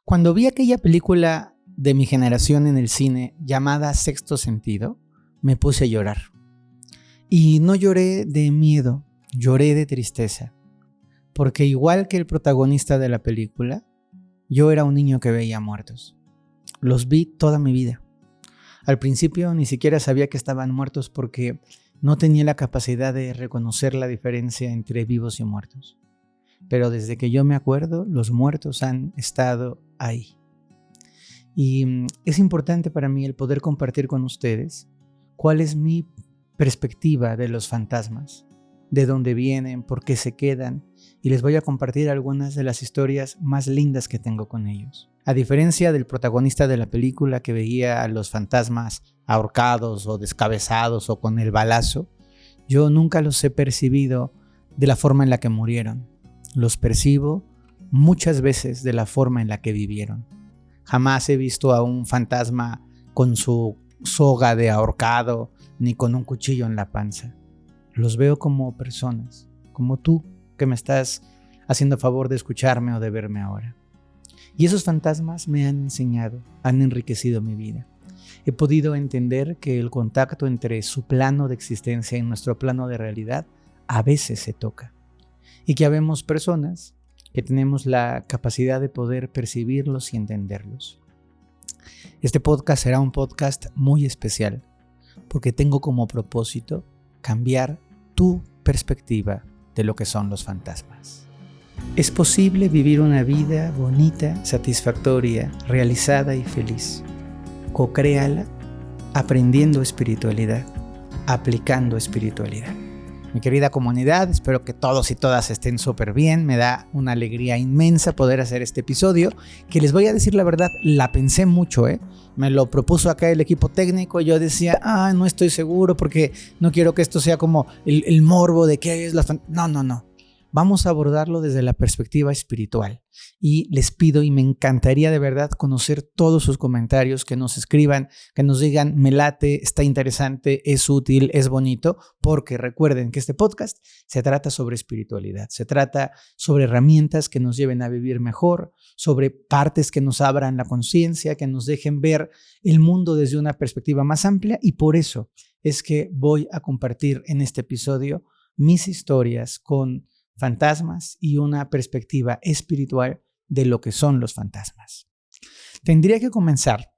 Cuando vi aquella película de mi generación en el cine llamada Sexto Sentido, me puse a llorar. Y no lloré de miedo, lloré de tristeza. Porque igual que el protagonista de la película, yo era un niño que veía muertos. Los vi toda mi vida. Al principio ni siquiera sabía que estaban muertos porque no tenía la capacidad de reconocer la diferencia entre vivos y muertos. Pero desde que yo me acuerdo, los muertos han estado ahí. Y es importante para mí el poder compartir con ustedes cuál es mi perspectiva de los fantasmas, de dónde vienen, por qué se quedan, y les voy a compartir algunas de las historias más lindas que tengo con ellos. A diferencia del protagonista de la película que veía a los fantasmas ahorcados o descabezados o con el balazo, yo nunca los he percibido de la forma en la que murieron. Los percibo muchas veces de la forma en la que vivieron. Jamás he visto a un fantasma con su soga de ahorcado ni con un cuchillo en la panza. Los veo como personas, como tú que me estás haciendo favor de escucharme o de verme ahora. Y esos fantasmas me han enseñado, han enriquecido mi vida. He podido entender que el contacto entre su plano de existencia y nuestro plano de realidad a veces se toca. Y que habemos personas que tenemos la capacidad de poder percibirlos y entenderlos. Este podcast será un podcast muy especial porque tengo como propósito cambiar tu perspectiva de lo que son los fantasmas. Es posible vivir una vida bonita, satisfactoria, realizada y feliz. Co-créala aprendiendo espiritualidad, aplicando espiritualidad. Mi querida comunidad, espero que todos y todas estén súper bien. Me da una alegría inmensa poder hacer este episodio, que les voy a decir la verdad, la pensé mucho, Me lo propuso acá el equipo técnico. Yo decía, no estoy seguro porque no quiero que esto sea como el morbo de qué es la No. Vamos a abordarlo desde la perspectiva espiritual y les pido y me encantaría de verdad conocer todos sus comentarios, que nos escriban, que nos digan me late, está interesante, es útil, es bonito, porque recuerden que este podcast se trata sobre espiritualidad, se trata sobre herramientas que nos lleven a vivir mejor, sobre partes que nos abran la conciencia, que nos dejen ver el mundo desde una perspectiva más amplia, y por eso es que voy a compartir en este episodio mis historias con fantasmas y una perspectiva espiritual de lo que son los fantasmas. Tendría que comenzar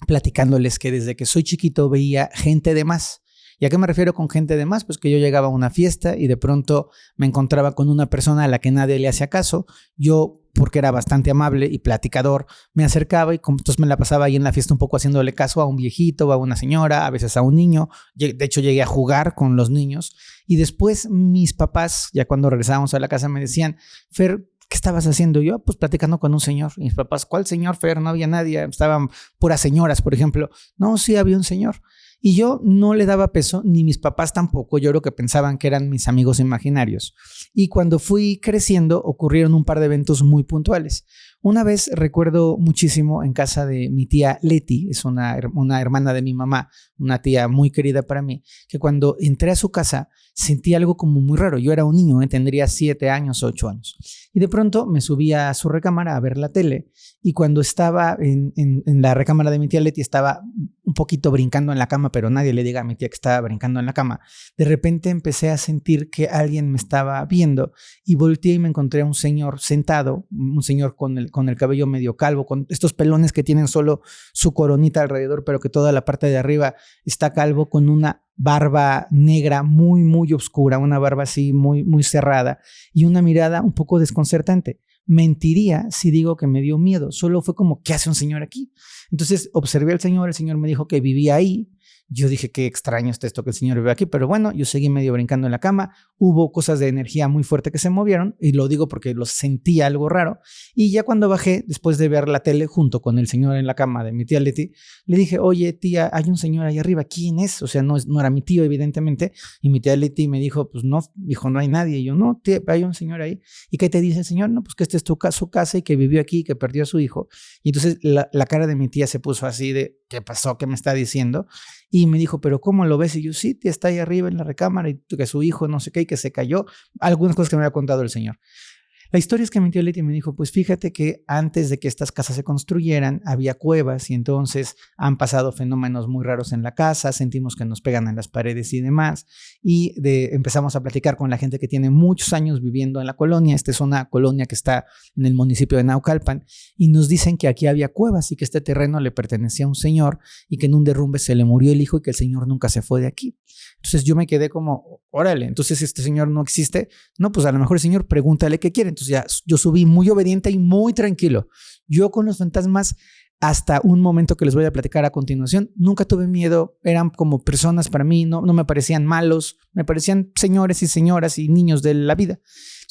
platicándoles que desde que soy chiquito veía gente de más. ¿Y a qué me refiero con gente de más? Pues que yo llegaba a una fiesta y de pronto me encontraba con una persona a la que nadie le hacía caso. Yo, porque era bastante amable y platicador, me acercaba y entonces me la pasaba ahí en la fiesta un poco haciéndole caso a un viejito, a una señora, a veces a un niño. De hecho, llegué a jugar con los niños. Y después mis papás, ya cuando regresábamos a la casa, me decían, Fer, ¿qué estabas haciendo? Yo, pues platicando con un señor. Y mis papás, ¿cuál señor, Fer? No había nadie. Estaban puras señoras, por ejemplo. No, sí había un señor. Y yo no le daba peso, ni mis papás tampoco. Yo creo que pensaban que eran mis amigos imaginarios. Y cuando fui creciendo, ocurrieron un par de eventos muy puntuales. Una vez recuerdo muchísimo en casa de mi tía Leti, es una hermana de mi mamá, una tía muy querida para mí, que cuando entré a su casa sentí algo como muy raro. Yo era un niño, tendría 7 años, 8 años. Y de pronto me subí a su recámara a ver la tele. Y cuando estaba en la recámara de mi tía Leti, estaba un poquito brincando en la cama, pero nadie le diga a mi tía que estaba brincando en la cama. De repente empecé a sentir que alguien me estaba viendo y volteé y me encontré a un señor sentado, un señor con el cabello medio calvo, con estos pelones que tienen solo su coronita alrededor, pero que toda la parte de arriba está calvo, con una barba negra muy, muy oscura, una barba así muy, muy cerrada y una mirada un poco desconcertante. Mentiría si digo que me dio miedo, solo fue como, ¿qué hace un señor aquí? Entonces observé al señor, el señor me dijo que vivía ahí. Yo dije, qué extraño está esto que el señor vive aquí, pero bueno, yo seguí medio brincando en la cama. Hubo cosas de energía muy fuerte que se movieron, y lo digo porque lo sentía algo raro. Y ya cuando bajé, después de ver la tele junto con el señor en la cama de mi tía Leti, le dije, oye tía, hay un señor ahí arriba, ¿quién es? O sea, no era mi tío, evidentemente. Y mi tía Leti me dijo, pues no, dijo, no hay nadie. Y yo, no, tía, hay un señor ahí. ¿Y qué te dice el señor? No, pues que esta es su casa y que vivió aquí, que perdió a su hijo. Y entonces la cara de mi tía se puso así de, ¿qué pasó? ¿Qué me está diciendo? Y me dijo, ¿pero cómo lo ves? Y yo, sí, tía, está ahí arriba en la recámara y que su hijo no sé qué y que se cayó. Algunas cosas que me había contado el señor. La historia es que mi tía Leti me dijo, pues fíjate que antes de que estas casas se construyeran había cuevas y entonces han pasado fenómenos muy raros en la casa, sentimos que nos pegan en las paredes y demás y empezamos a platicar con la gente que tiene muchos años viviendo en la colonia. Esta es una colonia que está en el municipio de Naucalpan y nos dicen que aquí había cuevas y que este terreno le pertenecía a un señor y que en un derrumbe se le murió el hijo y que el señor nunca se fue de aquí. Entonces yo me quedé como, órale, entonces este señor no existe. No, pues a lo mejor el señor pregúntale qué quiere. Entonces ya yo subí muy obediente y muy tranquilo. Yo con los fantasmas, hasta un momento que les voy a platicar a continuación, nunca tuve miedo. Eran como personas para mí, no me parecían malos, me parecían señores y señoras y niños de la vida.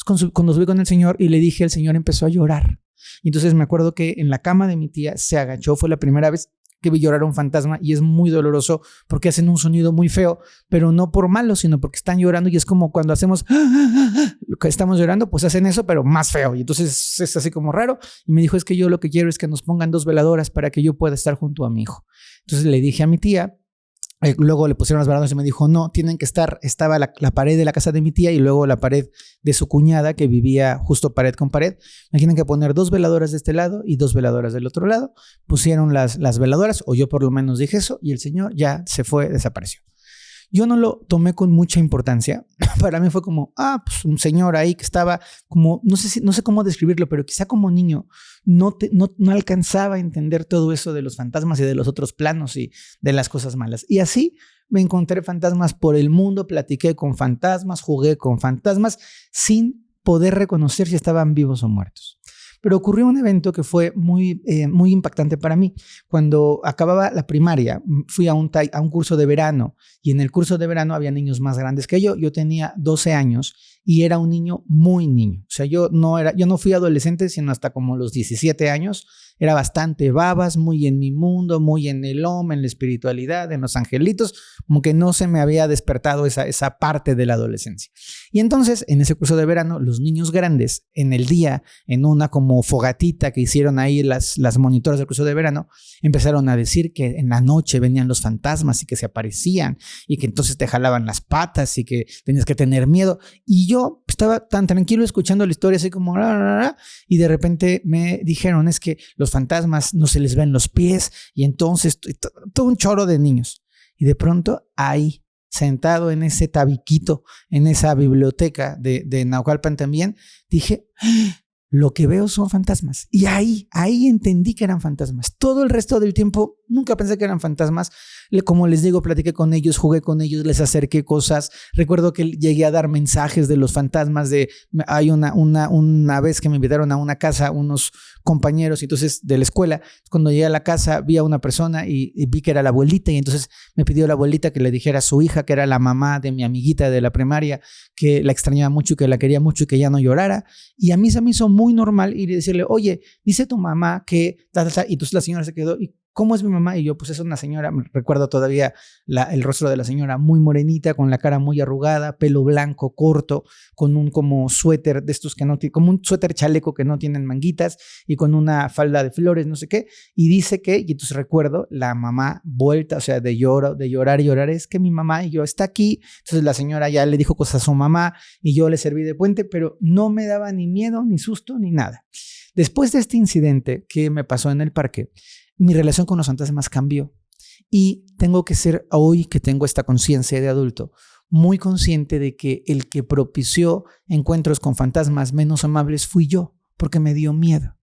Cuando subí con el señor y le dije, el señor empezó a llorar. Y entonces me acuerdo que en la cama de mi tía se agachó, fue la primera vez que vi llorar a un fantasma y es muy doloroso porque hacen un sonido muy feo, pero no por malo, sino porque están llorando y es como cuando hacemos lo que estamos llorando, pues hacen eso, pero más feo y entonces es así como raro y me dijo, es que yo lo que quiero es que nos pongan 2 veladoras para que yo pueda estar junto a mi hijo. Entonces le dije a mi tía, luego le pusieron las veladoras y me dijo, no, tienen que estar, estaba la pared de la casa de mi tía y luego la pared de su cuñada que vivía justo pared con pared. Me tienen que poner 2 veladoras de este lado y 2 veladoras del otro lado. Pusieron las veladoras, o yo por lo menos dije eso, y el señor ya se fue, desapareció. Yo no lo tomé con mucha importancia. Para mí fue como, pues un señor ahí que estaba como, no sé cómo describirlo, pero quizá como niño no alcanzaba a entender todo eso de los fantasmas y de los otros planos y de las cosas malas. Y así me encontré fantasmas por el mundo, platiqué con fantasmas, jugué con fantasmas sin poder reconocer si estaban vivos o muertos. Pero ocurrió un evento que fue muy impactante para mí. Cuando acababa la primaria, fui a un curso de verano y en el curso de verano había niños más grandes que yo. Yo tenía 12 años y era un niño muy niño. O sea, yo no fui adolescente sino hasta como los 17 años. Era bastante babas, muy en mi mundo, muy en el en la espiritualidad, en los angelitos, como que no se me había despertado esa parte de la adolescencia. Y entonces, en ese curso de verano, los niños grandes, en el día, en una como fogatita que hicieron ahí las monitoras del curso de verano, empezaron a decir que en la noche venían los fantasmas y que se aparecían y que entonces te jalaban las patas y que tenías que tener miedo. Y yo estaba tan tranquilo escuchando la historia así como y de repente me dijeron, es que los fantasmas no se les ven los pies y entonces todo un choro de niños. Y de pronto ahí, sentado en ese tabiquito, en esa biblioteca de Naucalpan también, dije, lo que veo son fantasmas. Y ahí entendí que eran fantasmas. Todo el resto del tiempo nunca pensé que eran fantasmas. Como les digo, platiqué con ellos, jugué con ellos, les acerqué cosas. Recuerdo que llegué a dar mensajes de los fantasmas. Hay una vez que me invitaron a una casa unos compañeros entonces de la escuela. Cuando llegué a la casa vi a una persona y vi que era la abuelita y entonces me pidió la abuelita que le dijera a su hija, que era la mamá de mi amiguita de la primaria, que la extrañaba mucho y que la quería mucho y que ya no llorara. Y a mí se me hizo muy normal ir y decirle, oye, dice tu mamá que y entonces la señora se quedó y ¿cómo es mi mamá? Y yo, pues es una señora, me recuerdo todavía el rostro de la señora muy morenita, con la cara muy arrugada, pelo blanco, corto, con un como suéter de estos que no tienen, como un suéter chaleco que no tienen manguitas y con una falda de flores, no sé qué. Y dice que, y entonces recuerdo la mamá vuelta, o sea, de llorar y llorar, es que mi mamá y yo está aquí. Entonces la señora ya le dijo cosas a su mamá y yo le serví de puente, pero no me daba ni miedo, ni susto, ni nada. Después de este incidente que me pasó en el parque, mi relación con los fantasmas cambió y tengo que ser, hoy que tengo esta conciencia de adulto, muy consciente de que el que propició encuentros con fantasmas menos amables fui yo, porque me dio miedo,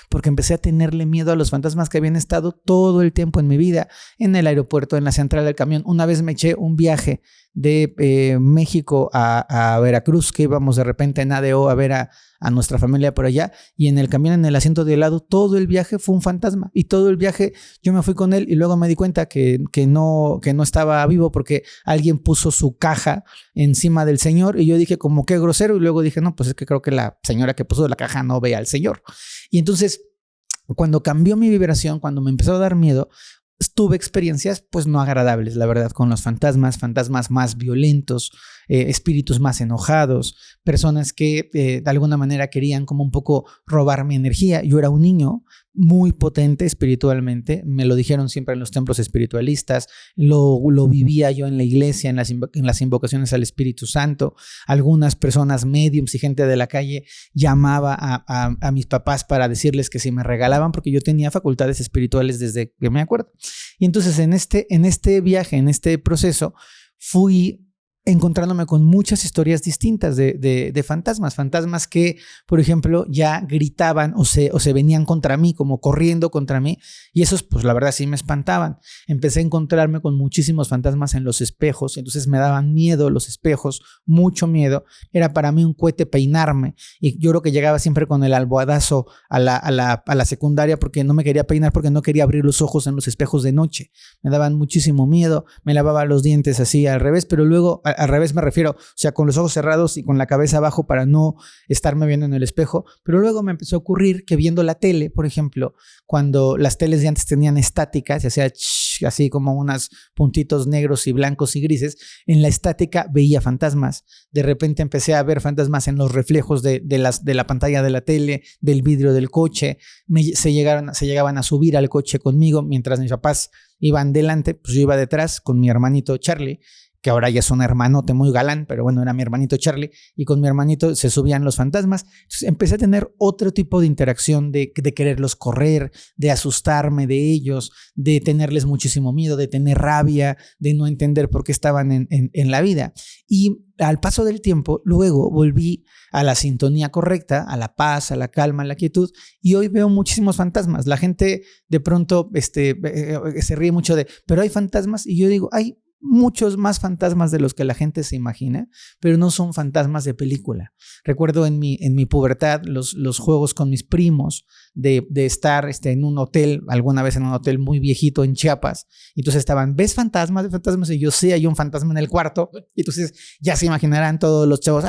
porque empecé a tenerle miedo a los fantasmas que habían estado todo el tiempo en mi vida, en el aeropuerto, en la central del camión. Una vez me eché un viaje de México a Veracruz, que íbamos de repente en ADO a ver a nuestra familia por allá, y en el camión, en el asiento de al lado, todo el viaje fue un fantasma, y todo el viaje yo me fui con él y luego me di cuenta que no estaba vivo porque alguien puso su caja encima del señor y yo dije como qué grosero y luego dije no, pues es que creo que la señora que puso la caja no ve al señor. Y entonces cuando cambió mi vibración, cuando me empezó a dar miedo, tuve experiencias pues no agradables, la verdad, con los fantasmas más violentos, espíritus más enojados, personas que de alguna manera querían como un poco robar mi energía. Yo era un niño, muy potente espiritualmente. Me lo dijeron siempre en los templos espiritualistas. Lo vivía yo en la iglesia, en las invocaciones al Espíritu Santo. Algunas personas mediums y gente de la calle llamaba a mis papás para decirles que si me regalaban, porque yo tenía facultades espirituales desde que me acuerdo. Y entonces en este viaje, en este proceso, fui encontrándome con muchas historias distintas de fantasmas que, por ejemplo, ya gritaban o se venían contra mí, como corriendo contra mí, y esos, pues la verdad sí me espantaban. Empecé a encontrarme con muchísimos fantasmas en los espejos, entonces me daban miedo los espejos, mucho miedo. Era para mí un cohete peinarme, y yo creo que llegaba siempre con el almohadazo a la secundaria porque no me quería peinar, porque no quería abrir los ojos en los espejos de noche. Me daban muchísimo miedo, me lavaba los dientes así al revés, pero luego al revés me refiero, o sea, con los ojos cerrados y con la cabeza abajo para no estarme viendo en el espejo. Pero luego me empezó a ocurrir que viendo la tele, por ejemplo, cuando las teles de antes tenían estática, se hacía así como unos puntitos negros y blancos y grises, en la estática veía fantasmas. De repente empecé a ver fantasmas en los reflejos de la pantalla de la tele, del vidrio del coche. Se llegaban a subir al coche conmigo mientras mis papás iban delante, pues yo iba detrás con mi hermanito Charlie, que ahora ya es un hermanote muy galán, pero bueno, era mi hermanito Charlie, y con mi hermanito se subían los fantasmas. Entonces empecé a tener otro tipo de interacción, de quererlos correr, de asustarme de ellos, de tenerles muchísimo miedo, de tener rabia, de no entender por qué estaban en la vida. Y al paso del tiempo, luego volví a la sintonía correcta, a la paz, a la calma, a la quietud, y hoy veo muchísimos fantasmas. La gente de pronto se ríe mucho pero hay fantasmas, y yo digo, hay muchos más fantasmas de los que la gente se imagina, pero no son fantasmas de película. Recuerdo en mi pubertad los juegos con mis primos de estar en un hotel, alguna vez en un hotel muy viejito en Chiapas, y entonces estaban, ¿ves fantasmas? ¿Ves fantasmas? Y yo, sí, hay un fantasma en el cuarto, y entonces ya se imaginarán todos los chavos,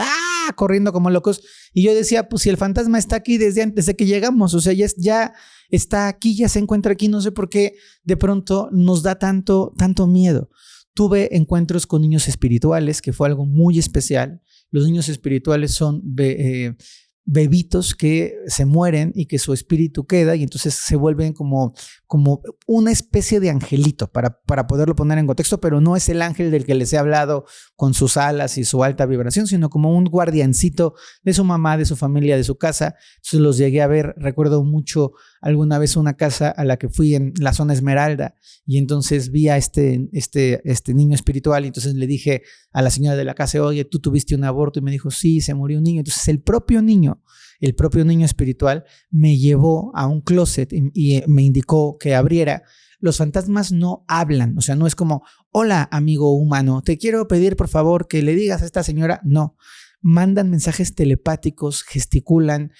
corriendo como locos, y yo decía, pues si el fantasma está aquí desde antes de que llegamos, o sea, ya está aquí, ya se encuentra aquí, no sé por qué de pronto nos da tanto miedo. Tuve encuentros con niños espirituales, que fue algo muy especial. Los niños espirituales son bebitos que se mueren y que su espíritu queda, y entonces se vuelven como una especie de angelito, para poderlo poner en contexto, pero no es el ángel del que les he hablado con sus alas y su alta vibración, sino como un guardiancito de su mamá, de su familia, de su casa. Entonces los llegué a ver. Recuerdo mucho alguna vez una casa a la que fui en la zona Esmeralda, y entonces vi a este niño espiritual, y entonces le dije a la señora de la casa, oye, ¿tú tuviste un aborto? Y me dijo, sí, se murió un niño. Entonces el propio niño espiritual me llevó a un closet y me indicó que abriera. Los fantasmas no hablan, o sea, no es como, hola amigo humano, te quiero pedir por favor que le digas a esta señora. No, mandan mensajes telepáticos, gesticulan,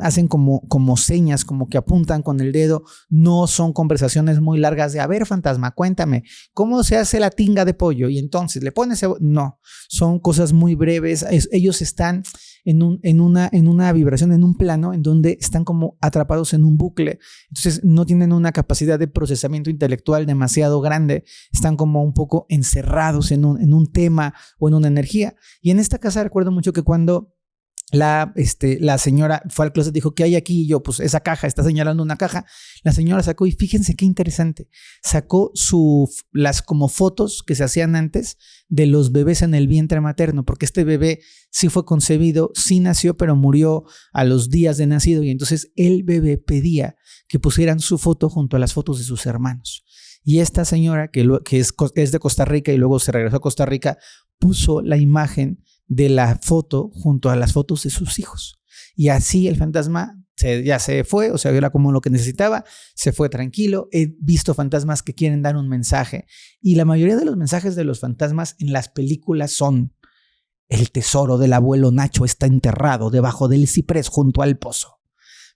hacen como señas, como que apuntan con el dedo. No son conversaciones muy largas de, a ver, fantasma, cuéntame, ¿cómo se hace la tinga de pollo? Y entonces le pones, no, son cosas muy breves. Ellos están en una vibración, en un plano en donde están como atrapados en un bucle. Entonces no tienen una capacidad de procesamiento intelectual demasiado grande, están como un poco encerrados en un tema o en una energía. Y en esta casa recuerdo mucho que cuando la señora fue al closet, dijo, ¿qué hay aquí? Y yo, pues esa caja, está señalando una caja. La señora sacó, y fíjense qué interesante, sacó las como fotos que se hacían antes de los bebés en el vientre materno, porque este bebé sí fue concebido, sí nació, pero murió a los días de nacido, y entonces el bebé pedía que pusieran su foto junto a las fotos de sus hermanos. Y esta señora, que es de Costa Rica y luego se regresó a Costa Rica, puso la imagen de la foto junto a las fotos de sus hijos. Y así el fantasma ya se fue, o sea, era como lo que necesitaba, se fue tranquilo. He visto fantasmas que quieren dar un mensaje, y la mayoría de los mensajes de los fantasmas en las películas son: el tesoro del abuelo Nacho está enterrado debajo del ciprés junto al pozo.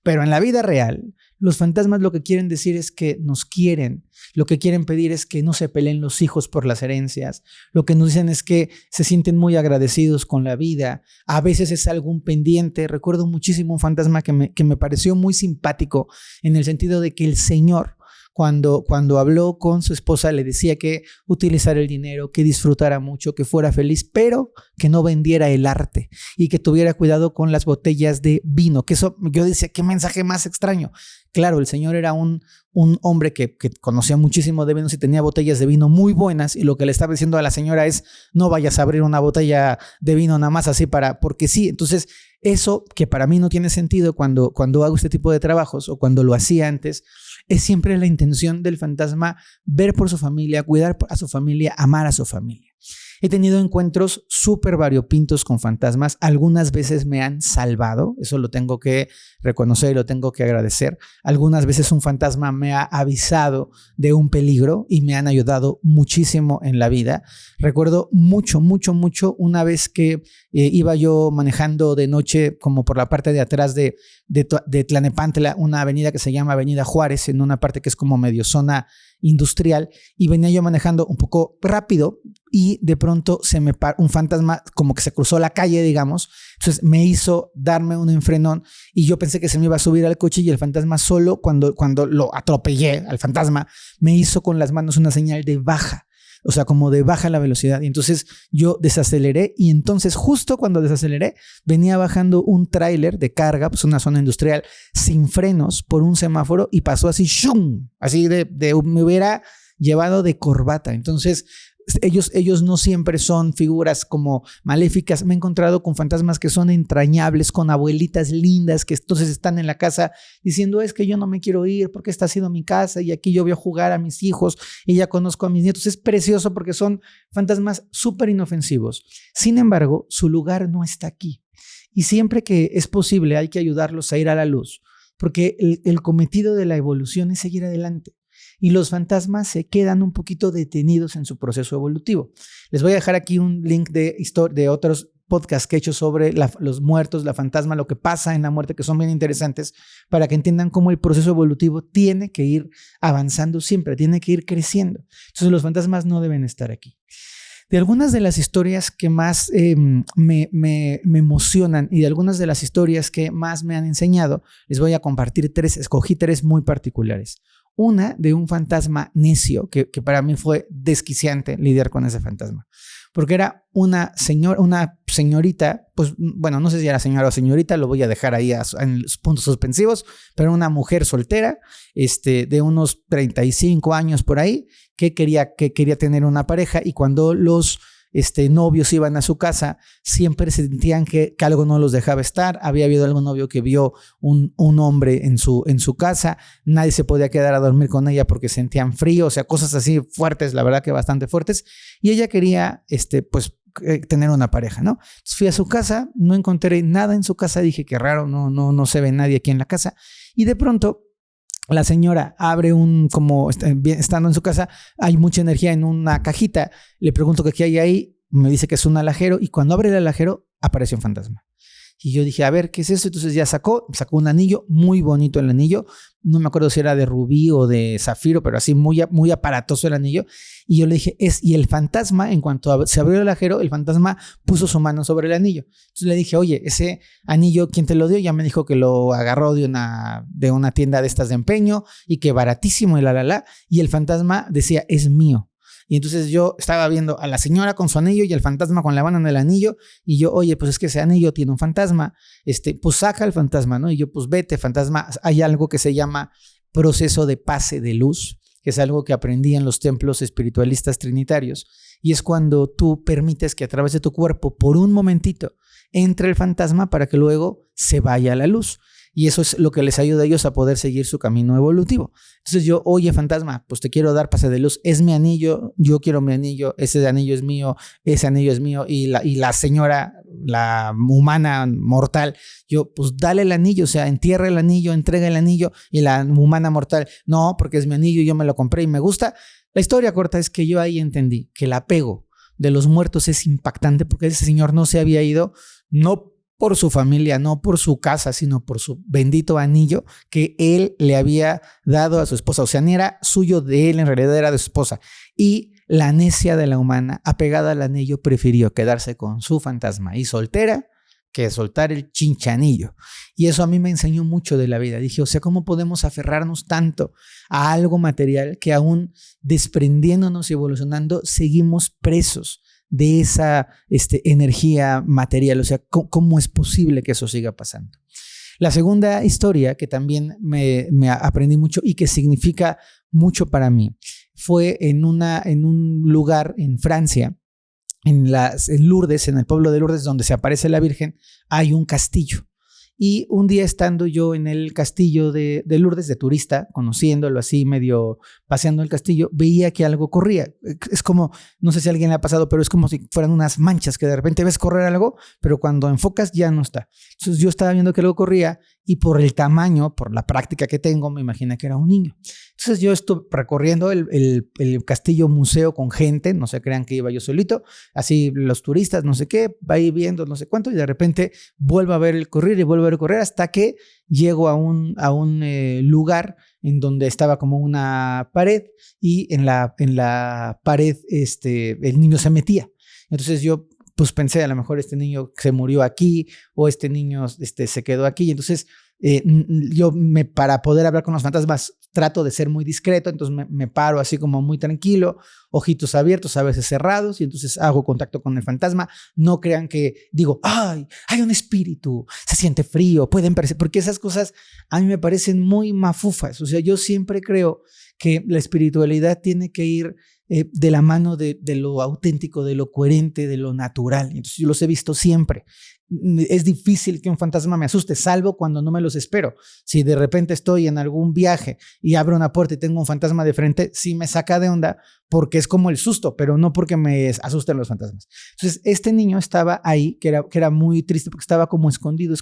Pero en la vida real, los fantasmas lo que quieren decir es que nos quieren. Lo que quieren pedir es que no se peleen los hijos por las herencias. Lo que nos dicen es que se sienten muy agradecidos con la vida. A veces es algún pendiente. Recuerdo muchísimo un fantasma que me pareció muy simpático, en el sentido de que el señor, cuando habló con su esposa le decía que utilizara el dinero, que disfrutara mucho, que fuera feliz, pero que no vendiera el arte y que tuviera cuidado con las botellas de vino. Que eso, yo decía, qué mensaje más extraño. Claro, el señor era un hombre que conocía muchísimo de vinos y tenía botellas de vino muy buenas, y lo que le estaba diciendo a la señora es: no vayas a abrir una botella de vino nada más así porque sí. Entonces, eso que para mí no tiene sentido cuando hago este tipo de trabajos, o cuando lo hacía antes, es siempre la intención del fantasma ver por su familia, cuidar a su familia, amar a su familia. He tenido encuentros súper variopintos con fantasmas. Algunas veces me han salvado, eso lo tengo que reconocer y lo tengo que agradecer. Algunas veces un fantasma me ha avisado de un peligro y me han ayudado muchísimo en la vida. Recuerdo mucho una vez que iba yo manejando de noche como por la parte de atrás de Tlanepantla, una avenida que se llama Avenida Juárez, en una parte que es como medio zona industrial, y venía yo manejando un poco rápido y de pronto un fantasma como que se cruzó la calle, digamos. Entonces me hizo darme un enfrenón y yo pensé que se me iba a subir al coche, y el fantasma solo cuando lo atropellé al fantasma me hizo con las manos una señal de baja. O sea, como de baja la velocidad. Y entonces yo desaceleré, y entonces justo cuando desaceleré venía bajando un tráiler de carga, pues una zona industrial, sin frenos por un semáforo, y pasó así, ¡shum! Así me hubiera llevado de corbata. Entonces ellos no siempre son figuras como maléficas. Me he encontrado con fantasmas que son entrañables, con abuelitas lindas que entonces están en la casa diciendo: es que yo no me quiero ir porque esta ha sido mi casa y aquí yo voy a jugar a mis hijos y ya conozco a mis nietos. Es precioso porque son fantasmas súper inofensivos. Sin embargo, su lugar no está aquí, y siempre que es posible hay que ayudarlos a ir a la luz, porque el cometido de la evolución es seguir adelante. Y los fantasmas se quedan un poquito detenidos en su proceso evolutivo. Les voy a dejar aquí un link de otros podcasts que he hecho sobre los muertos, la fantasma, lo que pasa en la muerte, que son bien interesantes, para que entiendan cómo el proceso evolutivo tiene que ir avanzando siempre, tiene que ir creciendo. Entonces los fantasmas no deben estar aquí. De algunas de las historias que más me emocionan, y de algunas de las historias que más me han enseñado, les voy a compartir tres. Escogí tres muy particulares. Una de un fantasma necio, que para mí fue desquiciante lidiar con ese fantasma, porque era una señorita, pues bueno, no sé si era señora o señorita, lo voy a dejar ahí en los puntos suspensivos, pero una mujer soltera, de unos 35 años por ahí, que quería tener una pareja, y cuando los novios iban a su casa, siempre sentían que algo no los dejaba estar. Había habido algún novio que vio un hombre en su casa, nadie se podía quedar a dormir con ella porque sentían frío, o sea, cosas así fuertes, la verdad que bastante fuertes, y ella quería tener una pareja, ¿no? Entonces fui a su casa, no encontré nada en su casa, dije: qué raro, no se ve nadie aquí en la casa, y de pronto la señora abre estando en su casa, hay mucha energía en una cajita, le pregunto qué hay ahí, me dice que es un alajero, y cuando abre el alajero apareció un fantasma. Y yo dije: a ver, ¿qué es eso? Entonces ya sacó un anillo, muy bonito el anillo, no me acuerdo si era de rubí o de zafiro, pero así muy aparatoso el anillo. Y yo le dije: y el fantasma, en cuanto se abrió el alajero, el fantasma puso su mano sobre el anillo. Entonces le dije: oye, ese anillo, ¿quién te lo dio? Ya me dijo que lo agarró de una tienda de estas de empeño, y que baratísimo, y y el fantasma decía: es mío. Y entonces yo estaba viendo a la señora con su anillo y el fantasma con la mano en el anillo, y yo: oye, pues es que ese anillo tiene un fantasma, pues saca el fantasma, ¿no? Y yo: pues vete, fantasma. Hay algo que se llama proceso de pase de luz, que es algo que aprendí en los templos espiritualistas trinitarios, y es cuando tú permites que a través de tu cuerpo, por un momentito, entre el fantasma para que luego se vaya a la luz. Y eso es lo que les ayuda a ellos a poder seguir su camino evolutivo. Entonces yo: oye, fantasma, pues te quiero dar pase de luz, es mi anillo, yo quiero mi anillo, ese anillo es mío, ese anillo es mío. Y la señora, la humana mortal, yo: pues dale el anillo, o sea, entierra el anillo, entrega el anillo. Y la humana mortal: no, porque es mi anillo, yo me lo compré y me gusta. La historia corta es que yo ahí entendí que el apego de los muertos es impactante, porque ese señor no se había ido, no por su familia, no por su casa, sino por su bendito anillo que él le había dado a su esposa. O sea, ni era suyo de él, en realidad era de su esposa. Y la necia de la humana, apegada al anillo, prefirió quedarse con su fantasma y soltera que soltar el chinchanillo. Y eso a mí me enseñó mucho de la vida. Dije, o sea, ¿cómo podemos aferrarnos tanto a algo material que aún desprendiéndonos y evolucionando seguimos presos de esa energía material? O sea, ¿cómo es posible que eso siga pasando? La segunda historia que también me aprendí mucho y que significa mucho para mí fue en un lugar en Francia, en Lourdes, en el pueblo de Lourdes, donde se aparece la Virgen, hay un castillo. Y un día estando yo en el castillo de Lourdes, de turista, conociéndolo así, medio paseando el castillo, veía que algo corría. Es como, no sé si a alguien le ha pasado, pero es como si fueran unas manchas que de repente ves correr algo, pero cuando enfocas ya no está. Entonces yo estaba viendo que algo corría y por el tamaño, por la práctica que tengo, me imaginé que era un niño. Entonces yo estuve recorriendo el castillo museo con gente, no se crean que iba yo solito, así los turistas, no sé qué, va ahí viendo no sé cuánto y de repente vuelvo a ver el correr y vuelvo a ver el correr hasta que llego a un lugar en donde estaba como una pared y en la pared el niño se metía. Entonces yo pues pensé, a lo mejor este niño se murió aquí o este niño se quedó aquí. Entonces para poder hablar con los fantasmas trato de ser muy discreto, entonces me paro así como muy tranquilo, ojitos abiertos, a veces cerrados, y entonces hago contacto con el fantasma. No crean que digo, ¡ay! Hay un espíritu, se siente frío, pueden parecer, porque esas cosas a mí me parecen muy mafufas. O sea, yo siempre creo que la espiritualidad tiene que ir de la mano de lo auténtico, de lo coherente, de lo natural. Entonces yo los he visto siempre. Es difícil que un fantasma me asuste, salvo cuando no me los espero. Si de repente estoy en algún viaje y abro una puerta y tengo un fantasma de frente, sí me saca de onda porque es como el susto, pero no porque me asusten los fantasmas. Entonces este niño estaba ahí, que era muy triste porque estaba como escondido.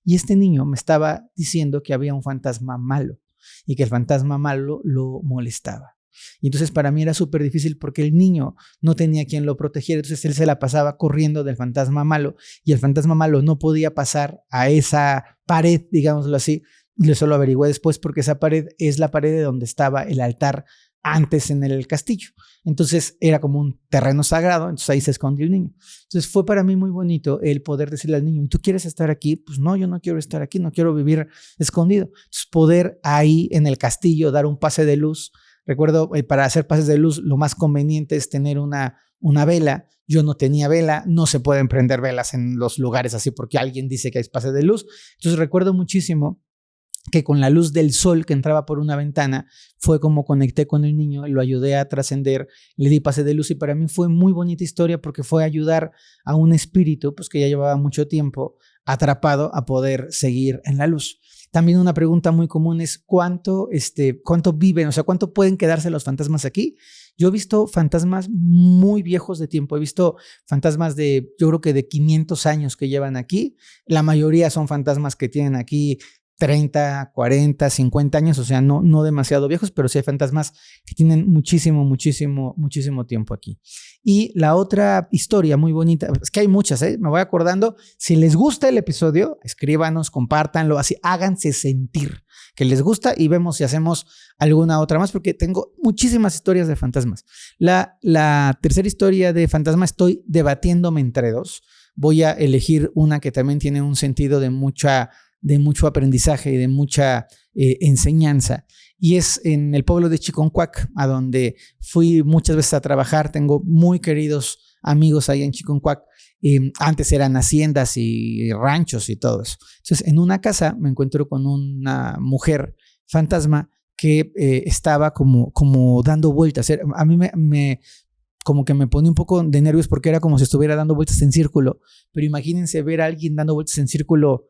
Y este niño me estaba diciendo que había un fantasma malo y que el fantasma malo lo molestaba. Y entonces para mí era súper difícil porque el niño no tenía quien lo protegiera, entonces él se la pasaba corriendo del fantasma malo y el fantasma malo no podía pasar a esa pared, digámoslo así, y eso lo averigüé después porque esa pared es la pared de donde estaba el altar antes en el castillo. Entonces era como un terreno sagrado, entonces ahí se escondió el niño. Entonces fue para mí muy bonito el poder decirle al niño, ¿y tú quieres estar aquí? Pues no, yo no quiero estar aquí, no quiero vivir escondido. Entonces poder ahí en el castillo dar un pase de luz. Recuerdo, para hacer pases de luz, lo más conveniente es tener una vela. Yo no tenía vela, no se pueden prender velas en los lugares así porque alguien dice que hay pases de luz. Entonces recuerdo muchísimo que con la luz del sol que entraba por una ventana fue como conecté con el niño, lo ayudé a trascender, le di pase de luz y para mí fue muy bonita historia porque fue ayudar a un espíritu pues que ya llevaba mucho tiempo atrapado a poder seguir en la luz. También una pregunta muy común es ¿cuánto viven? O sea, ¿cuánto pueden quedarse los fantasmas aquí? Yo he visto fantasmas muy viejos de tiempo. He visto fantasmas yo creo que de 500 años que llevan aquí. La mayoría son fantasmas que tienen aquí 30, 40, 50 años, o sea, no demasiado viejos, pero sí hay fantasmas que tienen muchísimo tiempo aquí. Y la otra historia muy bonita, es que hay muchas, me voy acordando. Si les gusta el episodio, escríbanos, compártanlo, así háganse sentir que les gusta y vemos si hacemos alguna otra más, porque tengo muchísimas historias de fantasmas. La tercera historia de fantasma estoy debatiéndome entre dos. Voy a elegir una que también tiene un sentido de mucho aprendizaje y de mucha enseñanza. Y es en el pueblo de Chiconcuac, a donde fui muchas veces a trabajar. Tengo muy queridos amigos ahí en Chiconcuac. Antes eran haciendas y ranchos y todo eso. Entonces, en una casa me encuentro con una mujer fantasma que estaba como dando vueltas. A mí como que me pone un poco de nervios porque era como si estuviera dando vueltas en círculo. Pero imagínense ver a alguien dando vueltas en círculo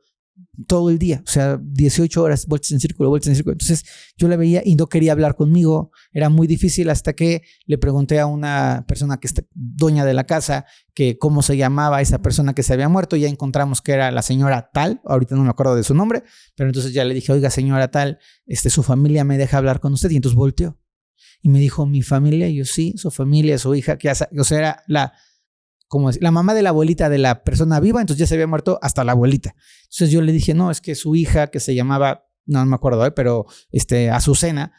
todo el día, o sea, 18 horas, vueltas en círculo. Entonces yo la veía y no quería hablar conmigo, era muy difícil hasta que le pregunté a una persona que es dueña de la casa que cómo se llamaba esa persona que se había muerto. Ya encontramos que era la señora tal, ahorita no me acuerdo de su nombre, pero entonces ya le dije, oiga señora tal, su familia me deja hablar con usted, y entonces volteó y me dijo, ¿mi familia? Y yo, sí, su familia, su hija, que o sea, era la mamá de la abuelita de la persona viva, entonces ya se había muerto hasta la abuelita. Entonces yo le dije, no, es que su hija, que se llamaba, no me acuerdo, pero Azucena,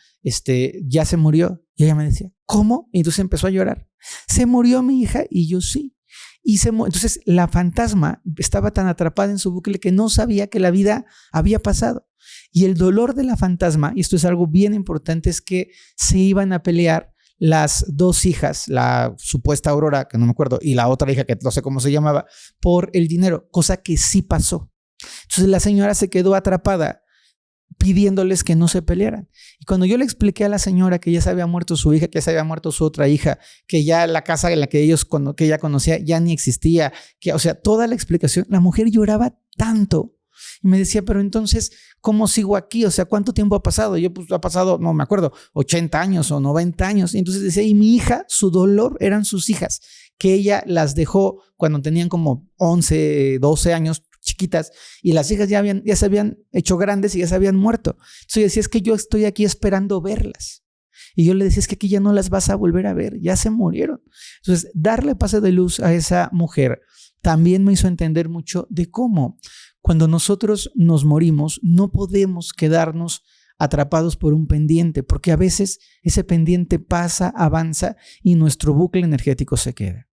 ya se murió. Y ella me decía, ¿cómo? Y entonces empezó a llorar. ¿Se murió mi hija? Y yo, sí. Entonces la fantasma estaba tan atrapada en su bucle que no sabía que la vida había pasado. Y el dolor de la fantasma, y esto es algo bien importante, es que se iban a pelear las dos hijas, la supuesta Aurora, que no me acuerdo, y la otra hija, que no sé cómo se llamaba, por el dinero, cosa que sí pasó. Entonces la señora se quedó atrapada pidiéndoles que no se pelearan. Y cuando yo le expliqué a la señora que ya se había muerto su hija, que ya se había muerto su otra hija, que ya la casa en la que que ella conocía ya ni existía, o sea, toda la explicación, la mujer lloraba tanto. Y me decía, pero entonces, ¿cómo sigo aquí? O sea, ¿cuánto tiempo ha pasado? Yo, pues, ha pasado, no me acuerdo, 80 años o 90 años. Y entonces decía, y mi hija, su dolor eran sus hijas, que ella las dejó cuando tenían como 11, 12 años, chiquitas, y las hijas ya se habían hecho grandes y ya se habían muerto. Entonces yo decía, es que yo estoy aquí esperando verlas. Y yo le decía, es que aquí ya no las vas a volver a ver, ya se murieron. Entonces, darle paso de luz a esa mujer también me hizo entender mucho de cómo cuando nosotros nos morimos no podemos quedarnos atrapados por un pendiente, porque a veces ese pendiente pasa, avanza y nuestro bucle energético se queda.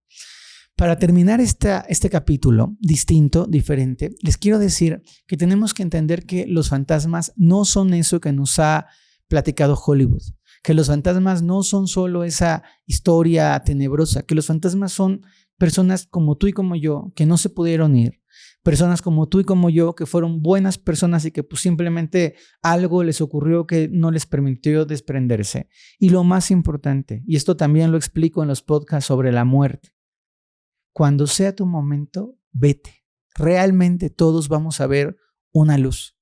Para terminar este capítulo distinto, diferente, les quiero decir que tenemos que entender que los fantasmas no son eso que nos ha platicado Hollywood, que los fantasmas no son solo esa historia tenebrosa, que los fantasmas son personas como tú y como yo que no se pudieron ir, personas como tú y como yo que fueron buenas personas y que pues simplemente algo les ocurrió que no les permitió desprenderse. Y lo más importante, y esto también lo explico en los podcasts sobre la muerte, cuando sea tu momento, vete. Realmente todos vamos a ver una luz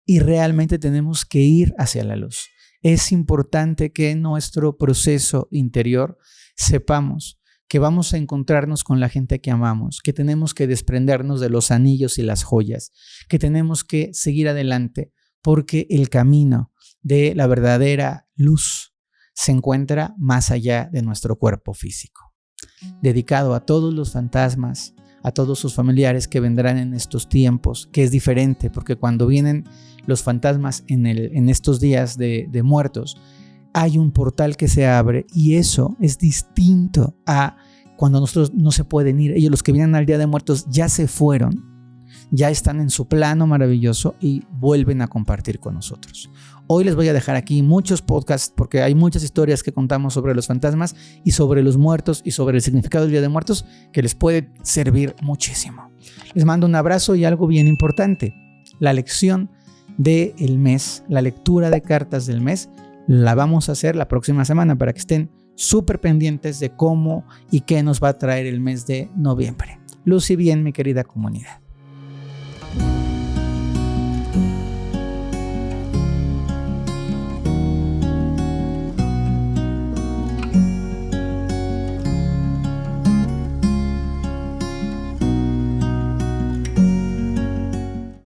y realmente tenemos que ir hacia la luz. Es importante que en nuestro proceso interior sepamos que vamos a encontrarnos con la gente que amamos, que tenemos que desprendernos de los anillos y las joyas, que tenemos que seguir adelante porque el camino de la verdadera luz se encuentra más allá de nuestro cuerpo físico. Dedicado a todos los fantasmas, a todos sus familiares que vendrán en estos tiempos, que es diferente, porque cuando vienen los fantasmas en estos días de muertos, hay un portal que se abre y eso es distinto a cuando nosotros no se pueden ir. Ellos, los que vienen al Día de Muertos, ya se fueron, ya están en su plano maravilloso y vuelven a compartir con nosotros. Hoy les voy a dejar aquí muchos podcasts porque hay muchas historias que contamos sobre los fantasmas y sobre los muertos y sobre el significado del Día de Muertos que les puede servir muchísimo. Les mando un abrazo y algo bien importante. La lección del mes, la lectura de cartas del mes, la vamos a hacer la próxima semana para que estén súper pendientes de cómo y qué nos va a traer el mes de noviembre. Luz y bien, mi querida comunidad.